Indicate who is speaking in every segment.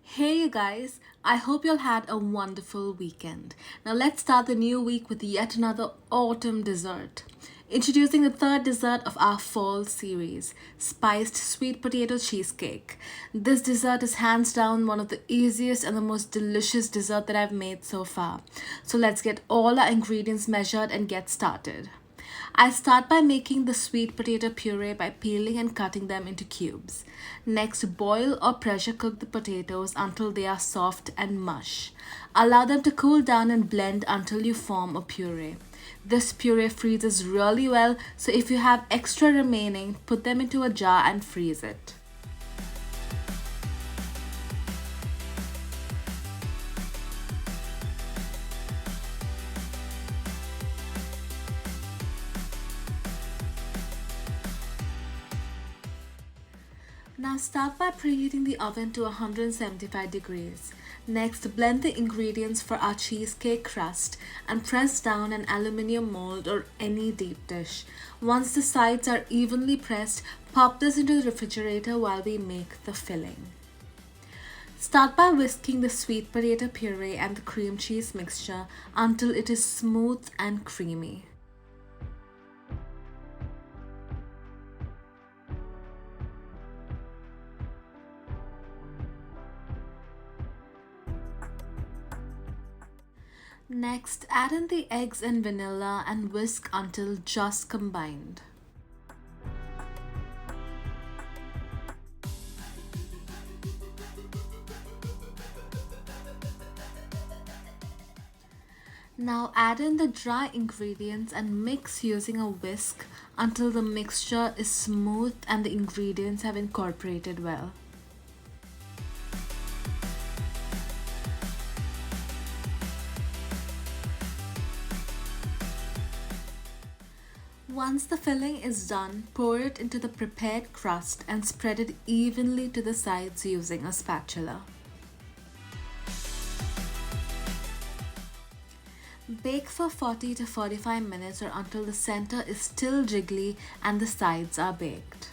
Speaker 1: Hey you guys, I hope you all had a wonderful weekend. Now let's start the new week with yet another autumn dessert. Introducing the third dessert of our fall series, spiced sweet potato cheesecake. This dessert is hands down one of the easiest and the most delicious dessert that I've made so far. So let's get all our ingredients measured and get started. I start by making the sweet potato puree by peeling and cutting them into cubes. Next, boil or pressure cook the potatoes until they are soft and mush. Allow them to cool down and blend until you form a puree. This puree freezes really well, so if you have extra remaining, put them into a jar and freeze it. Now start by preheating the oven to 175 degrees. Next, blend the ingredients for our cheesecake crust and press down an aluminium mold or any deep dish. Once the sides are evenly pressed, pop this into the refrigerator while we make the filling. Start by whisking the sweet potato puree and the cream cheese mixture until it is smooth and creamy. Next, add in the eggs and vanilla and whisk until just combined. Now add in the dry ingredients and mix using a whisk until the mixture is smooth and the ingredients have incorporated well. Once the filling is done, pour it into the prepared crust and spread it evenly to the sides using a spatula. Bake for 40 to 45 minutes or until the center is still jiggly and the sides are baked.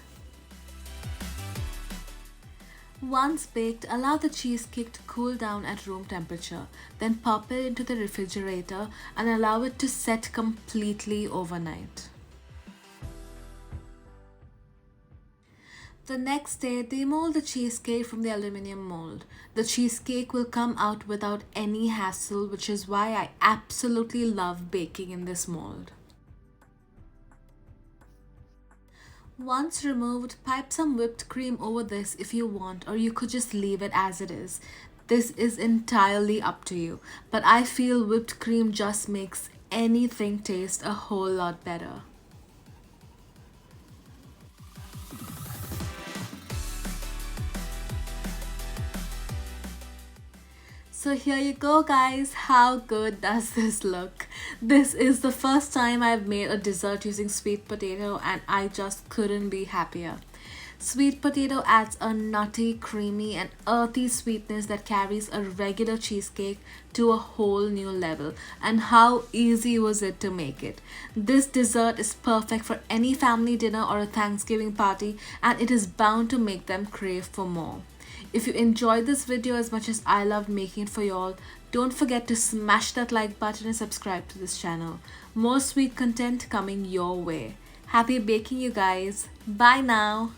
Speaker 1: Once baked, allow the cheesecake to cool down at room temperature. Then pop it into the refrigerator and allow it to set completely overnight. The next day, demold the cheesecake from the aluminum mold. The cheesecake will come out without any hassle, which is why I absolutely love baking in this mold. Once removed, pipe some whipped cream over this if you want, or you could just leave it as it is. This is entirely up to you, but I feel whipped cream just makes anything taste a whole lot better. So here you go guys, how good does this look? This is the first time I've made a dessert using sweet potato and I just couldn't be happier. Sweet potato adds a nutty, creamy and earthy sweetness that carries a regular cheesecake to a whole new level. And how easy was it to make it? This dessert is perfect for any family dinner or a Thanksgiving party and it is bound to make them crave for more. If you enjoyed this video as much as I loved making it for y'all, don't forget to smash that like button and subscribe to this channel. More sweet content coming your way. Happy baking you guys. Bye now.